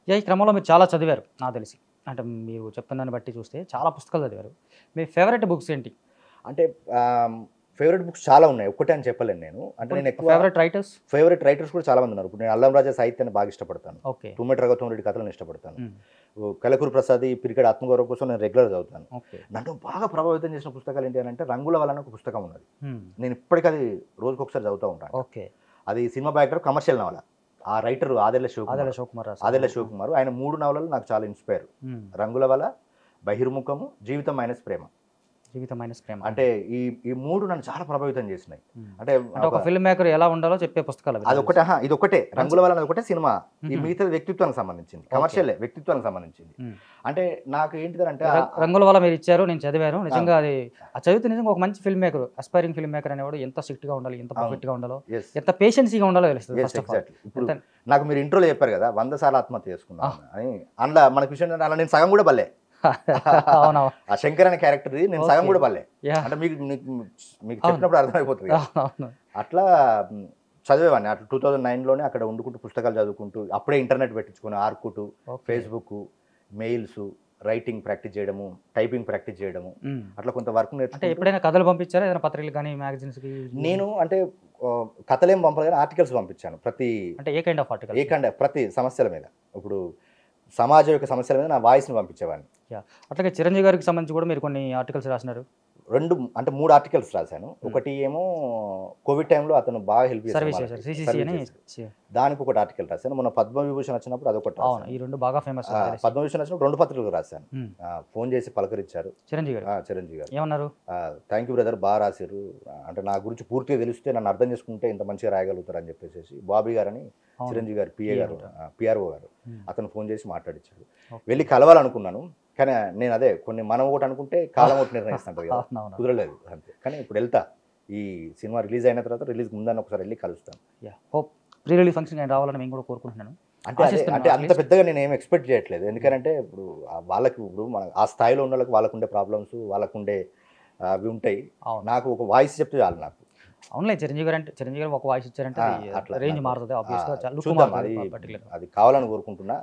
ఈ క్రమంలో మీరు చాలా చదివారు నాకు తెలిసి. అంటే మీరు చెప్తున్న దాన్ని బట్టి చూస్తే చాలా పుస్తకాలు చదివారు. మీ ఫేవరెట్ బుక్స్ ఏంటి? అంటే ఫేవరెట్ బుక్స్ చాలా ఉన్నాయి, ఒక్కటే అని చెప్పలేను నేను. అంటే నేను ఎక్కువ ఫేవరెట్ రైటర్స్ కూడా చాలా మంది ఉన్నారు. ఇప్పుడు నేను అల్లం రాజా సాహిత్యాన్ని బాగా ఇష్టపడతాను, తుమ్మెట రఘుత్వం కథలను ఇష్టపడతాను, కలకూరు ప్రసాద్ పిరికెడ్ ఆత్మగౌరవ కోసం నేను రెగ్యులర్ చదువుతాను. నన్ను బాగా ప్రభావితం చేసిన పుస్తకాలు ఏంటి అని అంటే రంగుల వలన ఒక పుస్తకం ఉన్నది. నేను ఇప్పటికీ అది రోజుకి ఒకసారి చదువుతూ ఉంటాను. అది సినిమా బ్యాక్టర్ కమర్షియల్ నవల. ఆ రైటర్ ఆదెల్ల శివకుమార్. ఆయన 3 నవలలు నాకు చాలా ఇన్స్పైర్. రంగుల వల, బహిర్ముఖము, జీవితం మైనస్ ప్రేమ. అంటే ఈ 3 నన్ను చాలా ప్రభావితం చేసినాయి. అంటే ఒక ఫిల్మ్ మేకర్ ఎలా ఉండాలో చెప్పే పుస్తకాలు అదొకటే. ఇది ఒకటే, రంగుల వల్ల ఒకటే సినిమా. ఈ మిగతా వ్యక్తిత్వానికి సంబంధించింది, కమర్షియల్ వ్యక్తిత్వానికి సంబంధించింది. అంటే నాకు ఏంటిదంటే రంగుల వల్ల మీరు ఇచ్చారు, నేను చదివాను. నిజంగా అది చదివితే నిజంగా ఒక మంచి film maker, aspiring film maker అనేవాడు ఎంత స్ట్రిక్ట్ గా ఉండాలి, ఎంత పర్ఫెక్ట్ గా ఉండాలో, ఎంత పేషెన్సీగా ఉండాలో తెలుస్తుంది. ఇప్పుడు నాకు మీరు ఇంట్రోలో చెప్పారు కదా 100 సార్లు ఆత్మహత్య చేసుకున్నాను అని. అందులో మనకు విషయం అలా నేను సగం కూడా బల్లే. ఆ శంకర్ అనే క్యారెక్టర్ నేను సగం కూడా పడలే. అంటే మీకు చెప్పినప్పుడు అర్థమైపోతుంది. అట్లా చదివేవాడిని. అట్లా 2009లోనే అక్కడ వండుకుంటూ పుస్తకాలు చదువుకుంటూ, అప్పుడే ఇంటర్నెట్ పెట్టించుకుని Orkut, Facebook, mails, writing practice చేయడము, టైపింగ్ ప్రాక్టీస్ చేయడము, అట్లా కొంత వర్క్ నేర్చుకుంటే. ఎప్పుడైనా కథలు పంపించారా ఏదైనా పత్రికలు కానీ మ్యాగజైన్స్? నేను అంటే కథలేం పంపలేదు కానీ ఆర్టికల్స్ పంపించాను. ప్రతి అంటే ఏ కైండ్ ఆఫ్ ఆర్టికల్? ప్రతి సమస్యల మీద. ఇప్పుడు సమాజం యొక్క సమస్యల మీద నా వాయిస్ని పంపించేవాడిని. అట్లాగే చిరంజీవి గారికి సంబంధించి కూడా మీరు కొన్ని ఆర్టికల్స్ రాసినారు. 3 ఆర్టికల్స్ రాశాను. ఒకటి ఏమో కోవిడ్ టైంలో అతను బాగా హెల్ప్ చేశారు, దానికి ఒకటి ఆర్టికల్ రాశాను. మొన్న పద్మవిభూషణ్ వచ్చినప్పుడు అదొకటి. ఈ 2 బాగా ఫేమస్. పద్మవిభూషణ్ వచ్చినప్పుడు 2 పత్రికలు రాశాను. ఫోన్ చేసి పలకరించారు చిరంజీవి గారు. ఏమన్నారు? థ్యాంక్ యూ బ్రదర్, బాగా రాశారు. అంటే నా గురించి పూర్తిగా తెలిస్తే, నన్ను అర్థం చేసుకుంటే ఇంత మంచిగా రాయగలుగుతారు అని చెప్పేసి బాబీ గారని చిరంజీవి గారు పిఆర్ఓ గారు అతను ఫోన్ చేసి మాట్లాడించాడు. వెళ్ళి కలవాలనుకున్నాను కానీ నేను అదే కొన్ని మనం ఒకటి అనుకుంటే కాలం ఒకటి నిర్ణయిస్తుంటారు కదా, కుదరలేదు అంతే. కానీ ఇప్పుడు వెళ్తా, ఈ సినిమా రిలీజ్ అయిన తర్వాత, రిలీజ్ ముందని ఒకసారి వెళ్ళి కలుస్తాను. హోప్ ప్రీ రిలీజ్ ఫంక్షన్ నేను రావాలని మేము కూడా కోరుకుంటున్నాను. అంటే అంత పెద్దగా నేను ఏం ఎక్స్పెక్ట్ చేయట్లేదు. ఎందుకంటే ఇప్పుడు వాళ్ళకి, ఇప్పుడు మన ఆ స్థాయిలో ఉన్న వాళ్ళకి వాళ్ళకుండే ప్రాబ్లమ్స్, వాళ్ళకుండే అవి ఉంటాయి. నాకు ఒక వాయిస్ చెప్తే చాలు నాకు. అవునులే, చిరంజీవి గారు ఒక వాయిస్ ఇచ్చారంటే రేంజ్ మారుతుంది. అది కావాలని కోరుకుంటున్నా.